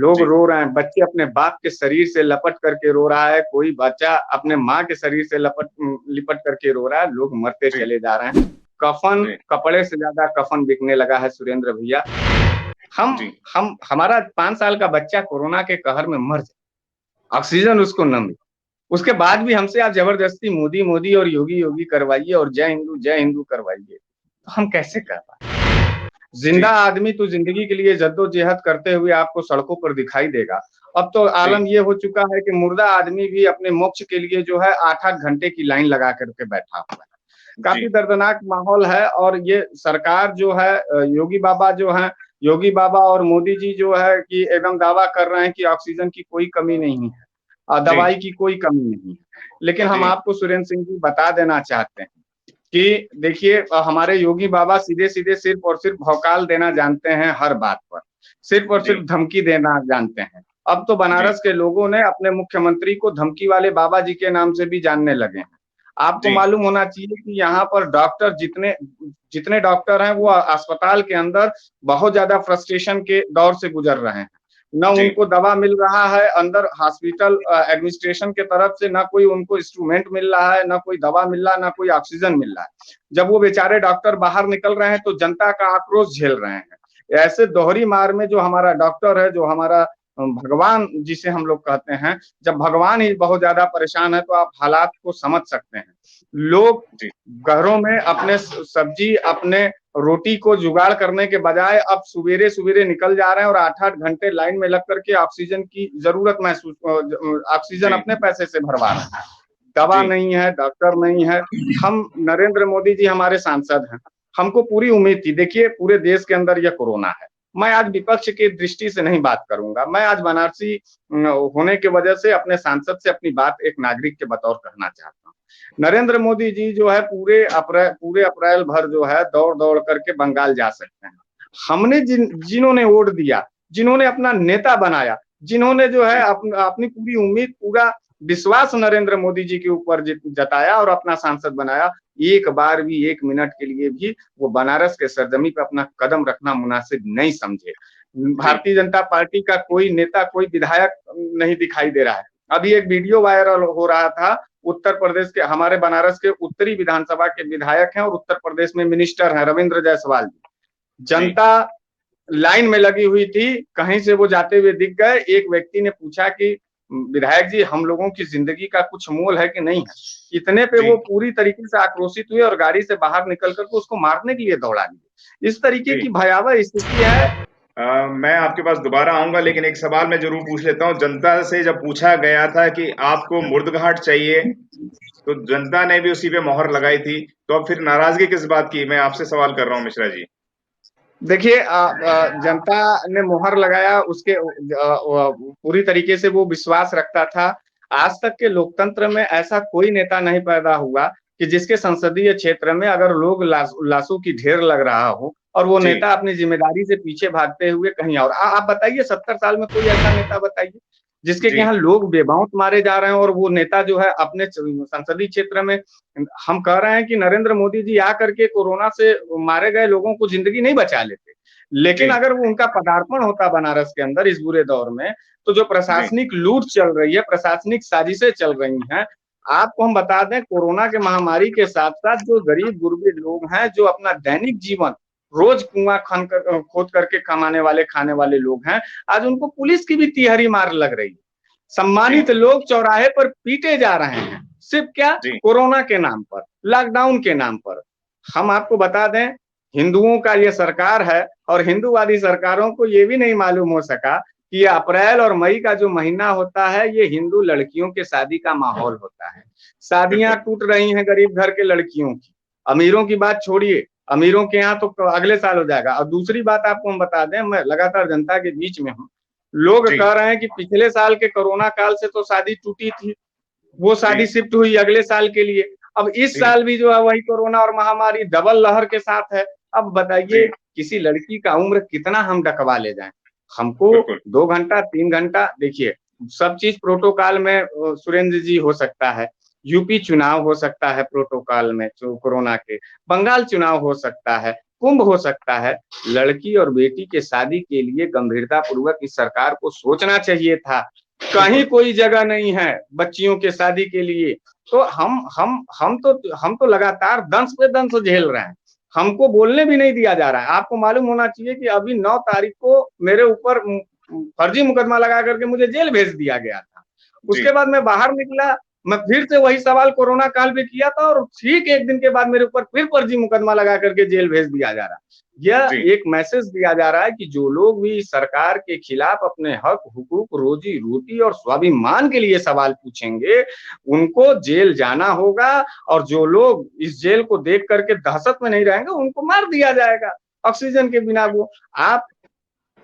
लोग जी, रो रहे हैं, बच्चे अपने बाप के शरीर से लपट करके रो रहा है, कोई बच्चा अपने माँ के शरीर से लिपट करके रो रहा है, लोग मरते जी, चले जा रहे हैं। कफन, जी, कपड़े से ज्यादा कफन बिकने लगा है सुरेंद्र भैया। जी, हम हमारा 5 साल का बच्चा कोरोना के कहर में मर जाए, ऑक्सीजन उसको न मिले, उसके बाद भी हमसे आप जबरदस्ती मोदी मोदी और योगी योगी करवाइए और जय हिंदू करवाइए, तो हम कैसे कर पाए? जिंदा जी, आदमी तो जिंदगी के लिए जद्दोजहद करते हुए आपको सड़कों पर दिखाई देगा। अब तो जी, आलम ये हो चुका है कि मुर्दा आदमी भी अपने मोक्ष के लिए जो है 8-8 घंटे की लाइन लगा करके बैठा हुआ है। जी, काफ़ी दर्दनाक माहौल है और ये सरकार जो है योगी बाबा जो हैं, योगी बाबा और मोदी जी जो है कि एकदम दावा कर रहे हैं कि ऑक्सीजन की कोई कमी नहीं है, जी, दवाई की कोई कमी नहीं है। लेकिन हम जी, आपको सुरेंद्र सिंह जी बता देना चाहते हैं कि देखिए हमारे योगी बाबा सीधे-सीधे सिर्फ़ और सिर्फ़ भौकाल देना जानते हैं हर बात पर, सिर्फ़ और सिर्फ़ जी, धमकी देना जानते हैं। अब तो जी, बनारस के लोगों ने अपने मुख्यमंत्री को धमकी वाले बाबा जी के नाम से भी जानने लगे हैं। आपको जी, मालूम होना चाहिए कि यहाँ पर डॉक्टर जितने जितने डॉक्टर हैं वो अस्पताल के अंदर बहुत ज़्यादा फ्रस्ट्रेशन के दौर से गुज़र रहे हैं। ना जी, उनको दवा मिल रहा है अंदर हॉस्पिटल एडमिनिस्ट्रेशन की तरफ से, ना कोई उनको इंस्ट्रूमेंट मिल रहा है, ना कोई दवा मिल रहा है, ना कोई ऑक्सीजन मिल रहा है। जब वो बेचारे डॉक्टर बाहर निकल रहे हैं तो जनता का आक्रोश झेल रहे हैं। ऐसे दोहरी मार में जो हमारा डॉक्टर है, जो हमारा भगवान जिसे हम लोग कहते हैं, जब भगवान ही बहुत ज़्यादा परेशान है तो आप हालात को समझ सकते हैं। लोग जी, घरों में अपने सब्जी, अपने रोटी को जुगाड़ करने के बजाय अब सवेरे-सवेरे निकल जा रहे हैं और 8-8 घंटे लाइन में लग करके ऑक्सीजन की ज़रूरत महसूस ऑक्सीजन जी, अपने पैसे से भरवा रहे हैं। दवा जी, नहीं है, डॉक्टर नहीं है। हम नरेंद्र मोदी जी हमारे सांसद हैं। हमको पूरी उम्मीद थी। देखिए पूरे देश के अंदर यह कोरोना है। मैं आज विपक्ष की दृष्टि से नहीं बात करूँगा। मैं आज बनारसी होने की वजह से अपने सांसद से अपनी बात एक नागरिक के बतौर कहना चाहता हूँ। नरेंद्र मोदी जी जो है पूरे अप्रैल भर जो है दौड़-दौड़ करके बंगाल जा सकते हैं। हमने जिन्होंने वोट दिया, जिन्होंने अपना नेता बनाया, जिन्होंने जो है जी, अपनी पूरी उम्मीद, पूरा विश्वास नरेंद्र मोदी जी के ऊपर जताया और अपना सांसद बनाया, एक बार भी 1 मिनट के लिए भी वो बनारस के सरजमी पे अपना कदम रखना मुनासिब नहीं समझे। जी, भारतीय जनता पार्टी का कोई नेता, कोई विधायक नहीं दिखाई दे रहा है। अभी एक वीडियो वायरल हो रहा था, उत्तर प्रदेश के हमारे बनारस के उत्तरी विधानसभा के विधायक हैं और उत्तर प्रदेश में मिनिस्टर हैं रविंद्र जायसवाल जी। जी, जनता लाइन में लगी हुई थी, कहीं से वो जाते हुए दिख गए। एक व्यक्ति ने पूछा कि विधायक जी हम लोगों की ज़िंदगी का कुछ मोल है कि नहीं है? इतने पे वो जी, पूरी तरीके से आक्रोशित हुए और गाड़ी से बाहर निकल कर के उसको मारने के लिए दौड़ा लिए। इस तरीके जी। की भयावह स्थिति है। मैं आपके पास दोबारा आऊँगा, लेकिन एक सवाल मैं ज़रूर पूछ लेता हूँ। जनता से जब पूछा गया था कि आपको मुर्दघाट चाहिए, तो जनता ने भी उसी पे मोहर लगाई थी। तो अब फिर नाराज़गी किस बात की? मैं आपसे सवाल कर रहा हूँ मिश्रा जी। देखिए जनता ने मुहर लगाया उसके पूरी तरीके से वो विश्वास रखता था। आज तक के लोकतंत्र में ऐसा कोई नेता नहीं पैदा हुआ कि जिसके संसदीय क्षेत्र में अगर लोग लाशों की ढेर लग रहा हो और वो जी, नेता अपनी ज़िम्मेदारी से पीछे भागते हुए कहीं और। आप बताइए 70 साल में कोई ऐसा नेता बताइए, जिसके कि जी, यहाँ लोग बेबाौत मारे जा रहे हैं और वो नेता जो है अपने संसदीय क्षेत्र में। हम कह रहे हैं कि नरेंद्र मोदी जी आकर के कोरोना से मारे गए लोगों को ज़िंदगी नहीं बचा लेते। लेकिन जी, अगर वो उनका पदार्पण होता बनारस के अंदर इस बुरे दौर में, तो जो जी, प्रशासनिक लूट चल रही है, प्रशासनिक साजिशें चल रही हैं, आपको हम बता दें कोरोना के महामारी के साथ-साथ जो गरीब-गुरबे लोग हैं, जो अपना दैनिक जीवन रोज़ कुआँ खोद करके कमाने वाले, खाने वाले लोग हैं, आज उनको पुलिस की भी तिहरी मार लग रही है। जी, सम्मानित लोग चौराहे पर पीटे जा रहे हैं, सिर्फ़ क्या? जी, कोरोना के नाम पर, लॉकडाउन के नाम पर। हम आपको बता दें, हिंदुओं का ये सरकार है और हिंदूवादी सरकारों को ये भी नहीं मालूम हो सका कि ये अप्रैल और मई का जो महीना होता है, ये हिंदू लड़कियों के शादी का माहौल होता है। शादियाँ बिल्कुल। टूट रही हैं गरीब घर के लड़कियों की। अमीरों की बात छोड़िए, अमीरों के यहाँ तो अगले साल हो जाएगा। और दूसरी बात आपको हम बता दें, मैं लगातार जनता के बीच में हूँ। लोग जी, कह रहे हैं कि पिछले साल के कोरोना काल से तो शादी टूटी थी, वो जी, शादी शिफ्ट हुई अगले साल के लिए। अब इस जी, साल भी जो है वही कोरोना और महामारी डबल लहर के साथ है। अब बताइए जी, किसी लड़की का उम्र कितना हम डकवा ले जाएँ? हमको बिल्कुल। 2 घंटा 3 घंटा देखिए, सब चीज़ प्रोटोकॉल में सुरेंद्र जी हो सकता है। यूपी चुनाव हो सकता है प्रोटोकॉल में जो कोरोना के, बंगाल चुनाव हो सकता है। कुंभ हो सकता है। लड़की और बेटी के शादी के लिए गंभीरता पूर्वक इस सरकार को सोचना चाहिए था। कहीं कोई जगह नहीं है बच्चियों के शादी के लिए। तो हम तो लगातार दंश पे दंश झेल रहे हैं। हमको बोलने भी नहीं दिया जा रहा है। आपको मालूम होना चाहिए कि अभी 9 तारीख को मेरे ऊपर फर्जी मुकदमा लगा करके मुझे जेल भेज दिया गया था। उसके बाद मैं बाहर निकला, मैं फिर से वही सवाल कोरोना काल पे किया था और ठीक 1 दिन के बाद मेरे ऊपर फिर फर्जी मुकदमा लगा करके जेल भेज दिया जा रहा है। यह एक मैसेज दिया जा रहा है कि जो लोग भी सरकार के खिलाफ अपने हक, हुकूक, रोजी रोटी और स्वाभिमान के लिए सवाल पूछेंगे, उनको जेल जाना होगा और जो लोग इस जेल को देख करके दहशत में नहीं रहेंगे, उनको मार दिया जाएगा ऑक्सीजन के बिना। वो आप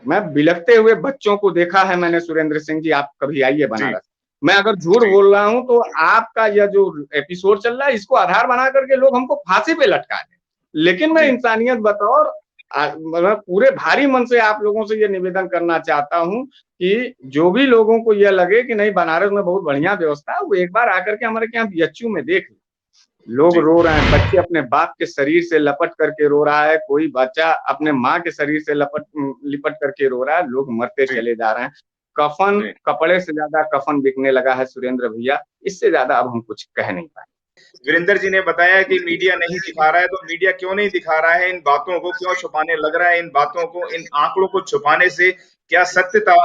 मैं बिलखते हुए बच्चों को देखा है मैंने। सुरेंद्र सिंह जी, आप कभी आइए बनारस। मैं अगर झूठ बोल रहा हूं तो आपका यह जो एपिसोड चल रहा है इसको आधार बना करके लोग हमको फांसी पे लटका दें। लेकिन मैं इंसानियत बतौर पूरे भारी मन से आप लोगों से यह निवेदन करना चाहता हूं कि जो भी लोगों को यह लगे कि नहीं बनारस में बहुत बढ़िया व्यवस्था है, वो एक बार आकर के हमारे यहाँ बीएचयू में देख। लोग रो रहे हैं, बच्चे अपने बाप के शरीर से लपट करके रो रहा है, कोई बच्चा अपने माँ के शरीर से लिपट करके रो रहा है। लोग मरते चले जा रहे हैं। कफन, कपड़े से ज्यादा कफन बिकने लगा है सुरेंद्र भैया। इससे ज्यादा अब हम कुछ कह नहीं पाए। वीरेंद्र जी ने बताया कि मीडिया नहीं दिखा रहा है, तो मीडिया क्यों नहीं दिखा रहा है? इन बातों को क्यों छुपाने लग रहा है? इन बातों को, इन आंकड़ों को छुपाने से क्या सत्यता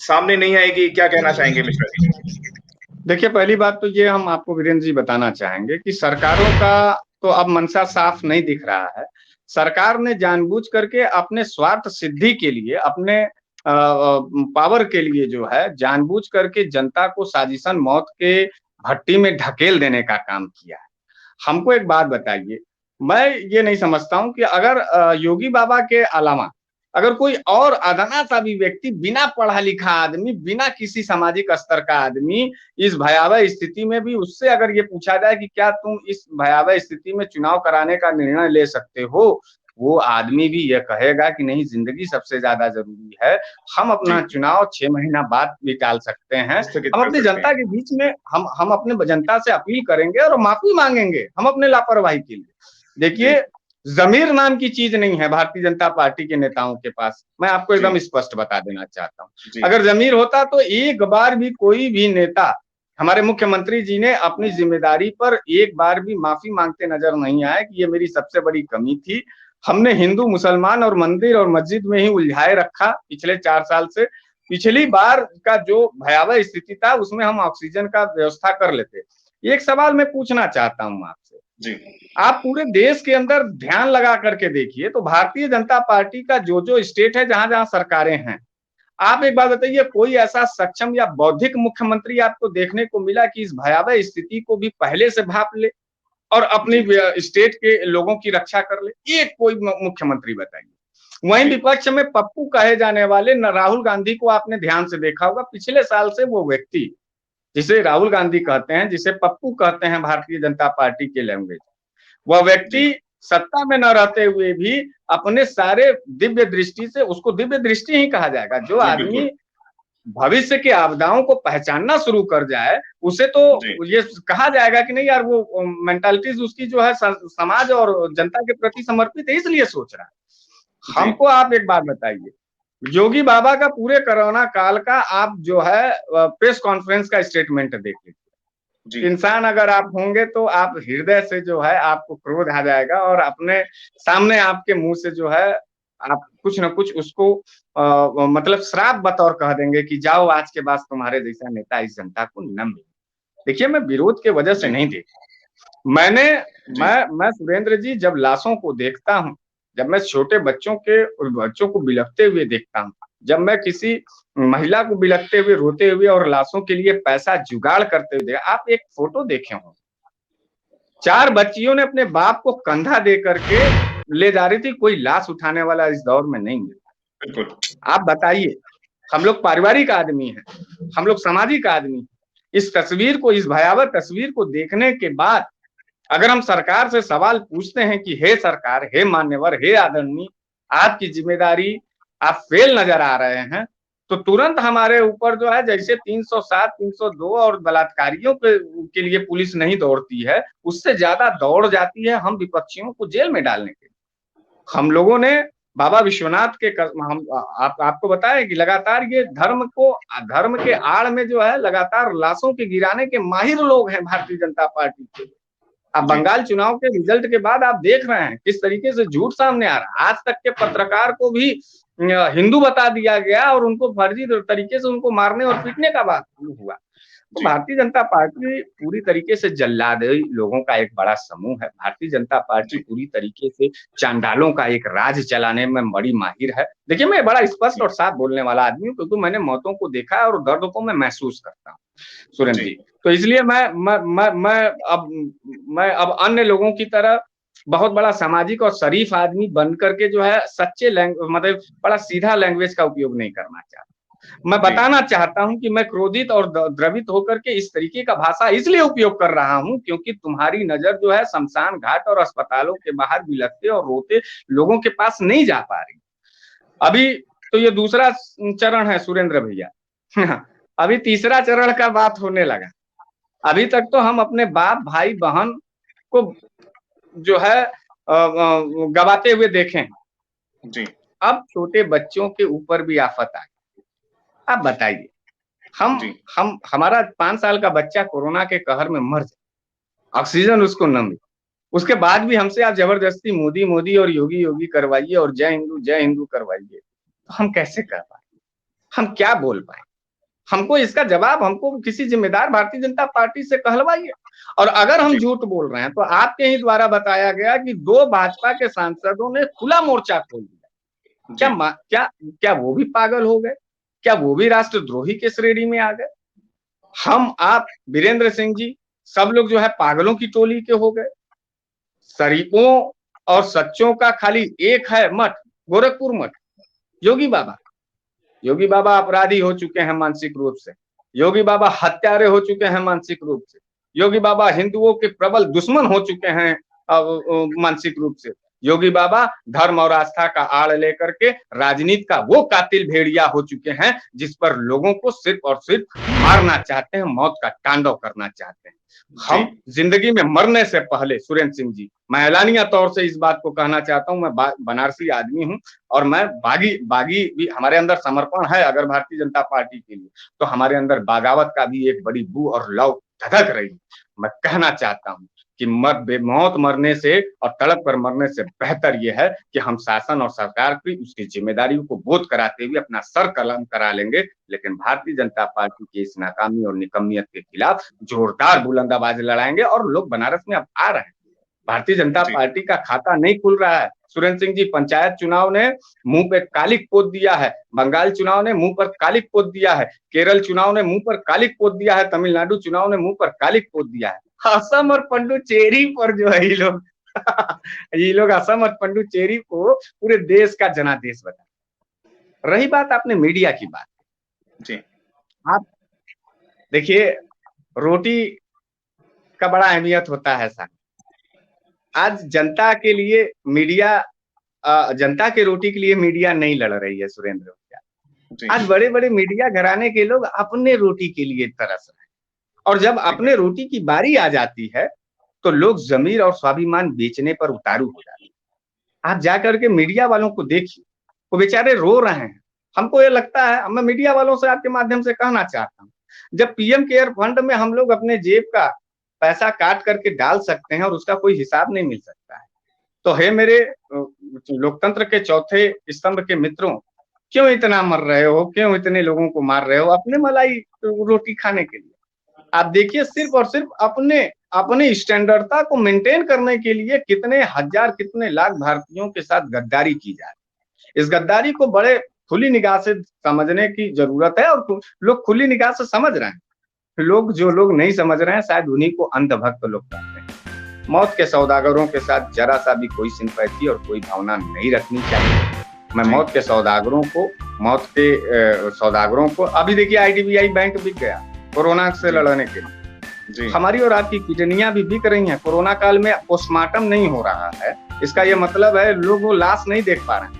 सामने नहीं आएगी? क्या कहना चाहेंगे मिश्रा जी? देखिए, पहली बात तो ये हम आपको वीरेंद्र जी बताना चाहेंगे कि सरकारों का तो अब मंशा साफ नहीं दिख रहा है। सरकार ने जानबूझ करके अपने स्वार्थ सिद्धि के लिए, अपने पावर के लिए जो है जानबूझ करके जनता को साजिशन मौत के भट्टी में ढकेल देने का काम किया है। हमको एक बात बताइए, मैं ये नहीं समझता हूं कि अगर योगी बाबा के अलावा अगर कोई और अदना सा भी व्यक्ति, बिना पढ़ा लिखा आदमी, बिना किसी सामाजिक स्तर का आदमी इस भयावह स्थिति में भी उससे अगर ये पूछा जाए कि क्या तुम इस भयावह स्थिति में चुनाव कराने का निर्णय ले सकते हो, वो आदमी भी यह कहेगा कि नहीं, जिंदगी सबसे ज्यादा जरूरी है। हम अपना चुनाव 6 महीना बाद भी टाल सकते हैं। हम अपनी जनता के बीच में हम अपने जनता से अपील करेंगे और माफी मांगेंगे हम अपने लापरवाही के लिए। देखिए, जमीर नाम की चीज नहीं है भारतीय जनता पार्टी के नेताओं के पास। मैं आपको एकदम स्पष्ट बता देना चाहता हूँ। अगर जमीर होता तो एक बार भी कोई भी नेता, हमारे मुख्यमंत्री जी ने अपनी जिम्मेदारी पर एक बार भी माफी मांगते नजर नहीं आए कि ये मेरी सबसे बड़ी कमी थी। हमने हिंदू मुसलमान और मंदिर और मस्जिद में ही उलझाए रखा पिछले 4 साल से। पिछली बार का जो भयावह स्थिति था उसमें हम ऑक्सीजन का व्यवस्था कर लेते। एक सवाल मैं पूछना चाहता हूँ आपसे जी। आप पूरे देश के अंदर ध्यान लगा करके देखिए तो भारतीय जनता पार्टी का जो स्टेट है, जहां जहां सरकारें हैं, आप एक बात बताइए, कोई ऐसा सक्षम या बौद्धिक मुख्यमंत्री आपको देखने को मिला कि इस भयावह स्थिति को भी पहले से भाप ले और अपनी स्टेट के लोगों की रक्षा कर ले? एक कोई मुख्यमंत्री बताइए। वहीं विपक्ष में पप्पू कहे जाने वाले राहुल गांधी को आपने ध्यान से देखा होगा। पिछले साल से वो व्यक्ति, जिसे राहुल गांधी कहते हैं, जिसे पप्पू कहते हैं भारतीय जनता पार्टी के लैंग्वेज, वह व्यक्ति सत्ता में न रहते हुए भी अपने सारे दिव्य दृष्टि से, उसको दिव्य दृष्टि ही कहा जाएगा, जो आदमी भविष्य की आपदाओं को पहचानना शुरू कर जाए, उसे तो ये कहा जाएगा कि नहीं यार, वो मेंटालिटीज उसकी जो है समाज और जनता के प्रति समर्पित है, इसलिए सोच रहा है। हमको आप एक बात बताइए, योगी बाबा का पूरे कोरोना काल का आप जो है प्रेस कॉन्फ्रेंस का स्टेटमेंट देख लीजिए। इंसान अगर आप होंगे तो आप हृदय से जो है आपको क्रोध आ जाएगा और अपने सामने आपके मुंह से जो है आप कुछ न कुछ उसको मतलब श्राप बतौर कह देंगे कि जाओ, आज के बाद तुम्हारे जैसा नेता इस जनता को न मिले। देखिए, मैं विरोध के वजह से नहीं देखता। मैं सुरेंद्र जी, जब लाशों को देखता हूँ, जब मैं छोटे बच्चों को बिलखते हुए देखता हूँ, जब मैं किसी महिला को बिलखते हुए, रोते हुए और लाशों के लिए पैसा जुगाड़ करते हुए देखा। आप एक फोटो देखे हो, 4 बच्चियों ने अपने बाप को कंधा दे करके ले जा रही थी। कोई लाश उठाने वाला इस दौर में नहीं मिलता। आप बताइए, हम लोग पारिवारिक आदमी हैं, हम लोग सामाजिक आदमी। इस तस्वीर को, इस भयावह तस्वीर को देखने के बाद अगर हम सरकार से सवाल पूछते हैं कि हे सरकार, हे मान्यवर, हे आदरणीय, आपकी जिम्मेदारी, आप फेल नजर आ रहे हैं, तो तुरंत हमारे ऊपर जो है जैसे 307, 302 और बलात्कारियों के लिए पुलिस नहीं दौड़ती है, उससे ज्यादा दौड़ जाती है हम विपक्षियों को जेल में डालने के लिए। हम लोगों ने बाबा विश्वनाथ के हम आपको बताएं कि लगातार ये धर्म के आड़ में जो है लगातार लाशों के गिराने के माहिर लोग हैं भारतीय जनता पार्टी के। अब बंगाल चुनाव के रिजल्ट के बाद आप देख रहे हैं किस तरीके से झूठ सामने आ रहा है। आज तक के पत्रकार को भी हिंदू बता दिया गया और उनको फर्जी तरीके से उनको मारने और पीटने का बात हुआ। तो भारतीय जनता पार्टी पूरी तरीके से जल्लादी लोगों का एक बड़ा समूह है। भारतीय जनता पार्टी पूरी तरीके से चांडालों का एक राज चलाने में बड़ी माहिर है। देखिए, मैं बड़ा स्पष्ट और साफ बोलने वाला आदमी हूँ क्योंकि मैंने मौतों को देखा है और दर्द को मैं महसूस करता हूँ सुरेंद्र जी। तो इसलिए मैं अब अन्य लोगों की तरह बहुत बड़ा सामाजिक और शरीफ आदमी बन करके जो है सच्चे मतलब बड़ा सीधा लैंग्वेज का उपयोग नहीं करना चाहता। मैं बताना चाहता हूं कि मैं क्रोधित और द्रवित होकर के इस तरीके का भाषा इसलिए उपयोग कर रहा हूं क्योंकि तुम्हारी नजर जो है शमशान घाट और अस्पतालों के बाहर बिलखते और रोते लोगों के पास नहीं जा पा रही। अभी तो ये दूसरा चरण है सुरेंद्र भैया। अभी तीसरा चरण का बात होने लगा। अभी तक तो हम अपने बाप भाई बहन को जो है गवाते हुए देखें जी। अब छोटे बच्चों के ऊपर भी आफत आ गई। आप बताइए, हमारा 5 साल का बच्चा कोरोना के कहर में मर जाए, ऑक्सीजन उसको न मिले, उसके बाद भी हमसे आप जबरदस्ती मोदी मोदी और योगी योगी करवाइए और जय हिंदू करवाइए, तो हम कैसे कर पाए? हम क्या बोल पाए? हमको इसका जवाब हमको किसी जिम्मेदार भारतीय जनता पार्टी से कहलवाइए। और अगर हम झूठ बोल रहे हैं तो आपके ही द्वारा बताया गया कि 2 भाजपा के सांसदों ने खुला मोर्चा खोल दिया। क्या वो भी पागल हो गए? क्या वो भी राष्ट्रद्रोही के श्रेणी में आ गए? हम आप वीरेंद्र सिंह जी सब लोग जो है पागलों की टोली के हो गए। शरीफों और सच्चों का खाली एक है मठ, गोरखपुर मठ। योगी बाबा अपराधी हो चुके हैं मानसिक रूप से। योगी बाबा हत्यारे हो चुके हैं मानसिक रूप से। योगी बाबा हिंदुओं के प्रबल दुश्मन हो चुके हैं मानसिक रूप से। योगी बाबा धर्म और आस्था का आड़ लेकर के राजनीति का वो कातिल भेड़िया हो चुके हैं जिस पर लोगों को सिर्फ और सिर्फ मारना चाहते हैं, मौत का तांडव करना चाहते हैं। हम जिंदगी में मरने से पहले सुरेंद्र सिंह जी, मैं एलानिया तौर से इस बात को कहना चाहता हूं, मैं बनारसी आदमी हूं और मैं बागी भी हमारे अंदर समर्पण है। अगर भारतीय जनता पार्टी के लिए तो हमारे अंदर बगावत का भी एक बड़ी बू और लौ धधक रही। मैं कहना चाहता हूं कि मौत मरने से और तड़प पर मरने से बेहतर यह है कि हम शासन और सरकार की उसकी जिम्मेदारियों को बोध कराते हुए अपना सर कलम करा लेंगे। लेकिन भारतीय जनता पार्टी की इस नाकामी और निकम्मियत के खिलाफ जोरदार बुलंद आवाज लड़ाएंगे। और लोग बनारस में अब आ रहे हैं। भारतीय जनता पार्टी का खाता नहीं खुल रहा है सुरेंद्र सिंह जी। पंचायत चुनाव ने मुंह पे कालिक पोत दिया है, बंगाल चुनाव ने मुंह पर कालिक पोत दिया है, केरल चुनाव ने मुंह पर कालिक पोत दिया है, तमिलनाडु चुनाव ने मुंह पर कालिक पोत दिया है। असम और पुडुचेरी पर जो है ये लोग असम और पुडुचेरी को पूरे देश का जनादेश बता। रही बात आपने मीडिया की बात जी, आप देखिए रोटी का बड़ा अहमियत होता है साहब। आज जनता के लिए मीडिया, जनता के रोटी के लिए मीडिया नहीं लड़ रही है सुरेंद्र भैया। आज बड़े बड़े मीडिया घराने के लोग अपने रोटी के लिए तरस रहे हैं और जब अपने रोटी की बारी आ जाती है तो लोग जमीर और स्वाभिमान बेचने पर उतारू हो जाते हैं। आप जाकर के मीडिया वालों को देखिए, वो बेचारे रो रहे हैं। हमको ये लगता है, मैं मीडिया वालों से आपके माध्यम से कहना चाहता हूँ, जब पीएम केयर फंड में हम लोग अपने जेब का पैसा काट करके डाल सकते हैं और उसका कोई हिसाब नहीं मिल सकता है, तो हे मेरे लोकतंत्र के चौथे स्तंभ के मित्रों, क्यों इतना मर रहे हो? क्यों इतने लोगों को मार रहे हो अपने मलाई रोटी खाने के लिए? आप देखिए सिर्फ और सिर्फ अपने स्टैंडर्डता को मेंटेन करने के लिए कितने हजार कितने लाख भारतीयों के साथ गद्दारी की जा रही है। इस गद्दारी को बड़े खुली निगाह से समझने की जरूरत है और लोग खुली निगाह से समझ रहे हैं। जो लोग नहीं समझ रहे हैं शायद उन्हीं को अंधभक्त लोग कहते हैं। मौत के सौदागरों के साथ जरा सा भी कोई सिंपैथी और कोई भावना नहीं रखनी चाहिए। मैं मौत के सौदागरों को अभी देखिए IDBI बैंक बिक गया कोरोना से लड़ने के लिए। हमारी और आपकी किडनियां भी बिक रही हैं। कोरोना काल में पोस्टमार्टम नहीं हो रहा है, इसका यह मतलब है लोग वो लाश नहीं देख पा रहे हैं।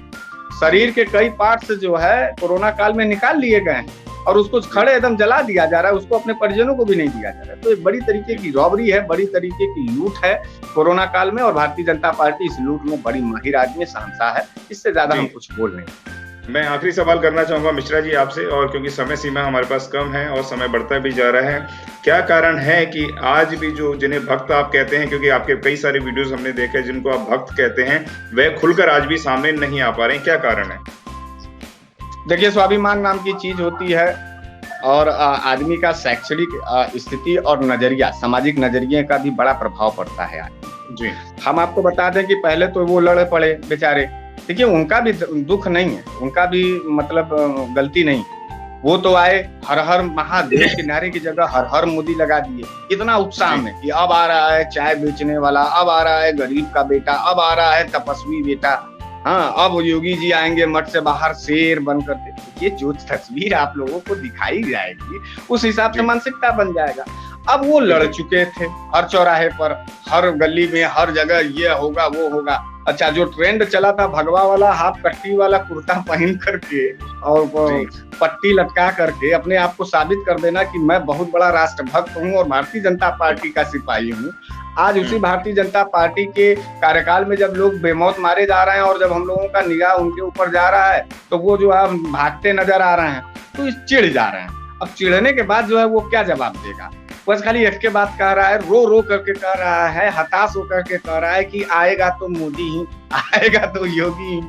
शरीर के कई पार्ट्स जो है कोरोना काल में निकाल लिए गए हैं और उसको खड़े एकदम जला दिया जा रहा है, उसको अपने परिजनों को भी नहीं दिया जा रहा है। तो एक बड़ी तरीके की रॉबरी है, बड़ी तरीके की लूट है कोरोना काल में, और भारतीय जनता पार्टी इस लूट में बड़ी माहिर आदमी, शहंशाह है। इससे ज्यादा हम कुछ बोल नहीं। मैं आखिरी सवाल करना चाहूंगा मिश्रा जी आपसे, और क्योंकि समय सीमा हमारे पास कम है और समय बढ़ता भी जा रहा है, क्या कारण है कि आज भी जो जिन्हें भक्त आप कहते हैं, क्योंकि आपके कई सारे वीडियोस हमने देखे जिनको आप भक्त कहते हैं, वह खुलकर आज भी सामने नहीं आ पा रहे हैं, क्या कारण है? देखिए, स्वाभिमान नाम की चीज होती है, और आदमी का शैक्षणिक स्थिति और नजरिया, सामाजिक नजरिए का भी बड़ा प्रभाव पड़ता है आज जी। हम आपको बता दें कि पहले तो वो लड़े पड़े बेचारे, देखिए उनका भी दुख नहीं है, उनका भी मतलब गलती नहीं। वो तो आए, हर हर महादेव के नारे की जगह हर हर मोदी लगा दिए, इतना उत्साह में कि अब आ रहा है चाय बेचने वाला, अब आ रहा है गरीब का बेटा, अब आ रहा है तपस्वी बेटा, हाँ अब योगी जी आएंगे मठ से बाहर शेर बन करके। ये जो तस्वीर आप लोगों को दिखाई जाएगी, उस हिसाब से मानसिकता बन जाएगा। अब वो लड़ चुके थे हर चौराहे पर, हर गली में, हर जगह ये होगा वो होगा। अच्छा, जो ट्रेंड चला था भगवा वाला, हाफ पट्टी वाला कुर्ता पहन करके और पट्टी लटका करके अपने आप को साबित कर देना कि मैं बहुत बड़ा राष्ट्रभक्त हूँ और भारतीय जनता पार्टी का सिपाही हूँ। आज उसी भारतीय जनता पार्टी के कार्यकाल में जब लोग बेमौत मारे जा रहे हैं और जब हम लोगों का निगाह उनके ऊपर जा रहा है, तो वो जो है भागते नजर आ रहे हैं, तो चिढ़ जा रहे हैं। अब चिढ़ने के बाद जो है वो क्या जवाब देगा? बस खाली एक के बात कह रहा है, रो रो करके कह रहा है, हताश होकर के कह रहा है कि आएगा तो मोदी ही, आएगा तो योगी ही।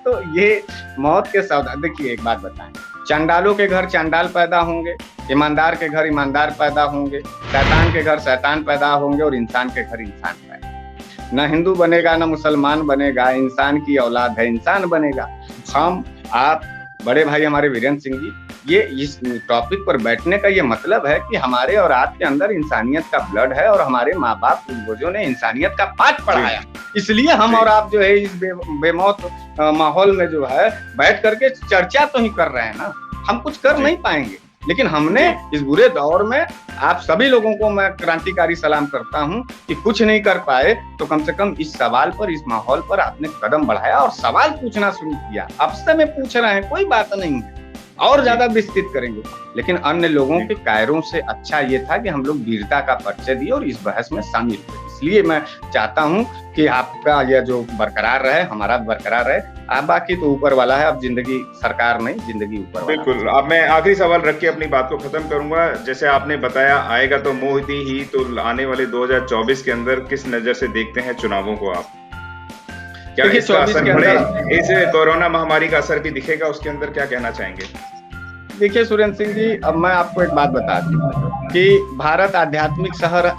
तो ये मौत के सौदा। देखिए एक बात बताएं, चांडालों के घर चांडाल पैदा होंगे, ईमानदार के घर ईमानदार पैदा होंगे, शैतान के घर शैतान पैदा होंगे, और इंसान के घर इंसान पैदा। न हिंदू बनेगा न मुसलमान बनेगा, इंसान की औलाद है इंसान बनेगा। हम आप बड़े भाई हमारे वीरेंद्र सिंह जी, ये इस टॉपिक पर बैठने का ये मतलब है कि हमारे और आपके अंदर इंसानियत का ब्लड है, और हमारे माँ बाप पूर्वजों ने इंसानियत का पाठ पढ़ाया, इसलिए हम और आप जो है इस बेमौत माहौल में जो है बैठ करके चर्चा तो ही कर रहे हैं ना। हम कुछ कर नहीं पाएंगे, लेकिन हमने इस बुरे दौर में आप सभी लोगों को मैं क्रांतिकारी सलाम करता हूं कि कुछ नहीं कर पाए तो कम से कम इस सवाल पर, इस माहौल पर आपने कदम बढ़ाया और सवाल पूछना शुरू किया। अब से में पूछ रहे हैं, कोई बात नहीं है, और ज्यादा विस्तृत करेंगे, लेकिन अन्य लोगों के कायरों से अच्छा ये था कि हम लोग वीरता का परिचय दिए और इस बहस में शामिल हुए। इसलिए मैं चाहता हूं कि आपका यह जो बरकरार रहे, हमारा बरकरार रहे। आप बाकी तो ऊपर वाला है, अब जिंदगी सरकार नहीं, जिंदगी ऊपर वाला। बिल्कुल। अब मैं आखिरी सवाल रख के अपनी बात को खत्म करूंगा। जैसे आपने बताया आएगा तो मोदी ही, तो आने वाले 2024 के अंदर किस नजर से देखते हैं चुनावों को आप? क्या इसका असर पड़े, इस कोरोना महामारी का असर भी दिखेगा उसके अंदर, क्या कहना चाहेंगे? देखिए सुरेंद्र सिंह जी, अब मैं आपको एक बात बता दूं कि भारत आध्यात्मिक शहर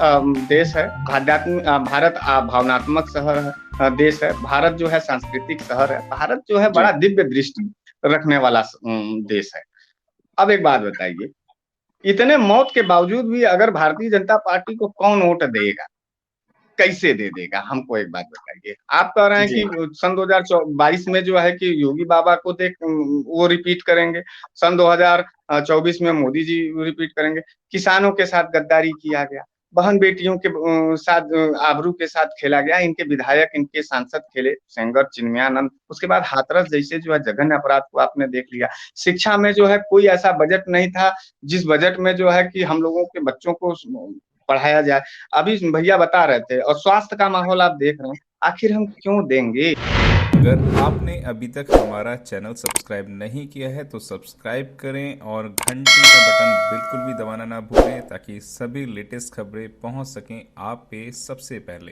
देश है, भारत भावनात्मक शहर है, देश है। भारत जो है सांस्कृतिक शहर है। भारत जो है बड़ा दिव्य दृष्टि रखने वाला देश है। अब एक बात बताइए, इतने मौत के बावजूद भी अगर भारतीय जनता पार्टी को कौन वोट देगा, कैसे दे देगा? हमको एक बात बताइए। आप कह रहे हैं कि सन 2022 में जो है कि योगी बाबा को वो रिपीट करेंगे, सन 2024 में मोदी जी रिपीट करेंगे। किसानों के साथ गद्दारी किया गया, बहन बेटियों के साथ आबरू के साथ खेला गया, इनके विधायक, इनके सांसद खेले, सेंगर, चिन्मयानंद। उसके बाद हाथरस जैसे जो है जघन्य अपराध को आपने देख लिया। शिक्षा में जो है कोई ऐसा बजट नहीं था जिस बजट में जो है कि हम लोगों के बच्चों को पढ़ाया जाए। अभी भैया बता रहे थे, और स्वास्थ्य का माहौल आप देख रहे हैं, आखिर हम क्यों देंगे? अगर आपने अभी तक हमारा चैनल सब्सक्राइब नहीं किया है तो सब्सक्राइब करें और घंटी का बटन बिल्कुल भी दबाना ना भूलें, ताकि सभी लेटेस्ट खबरें पहुंच सकें आप पे सबसे पहले।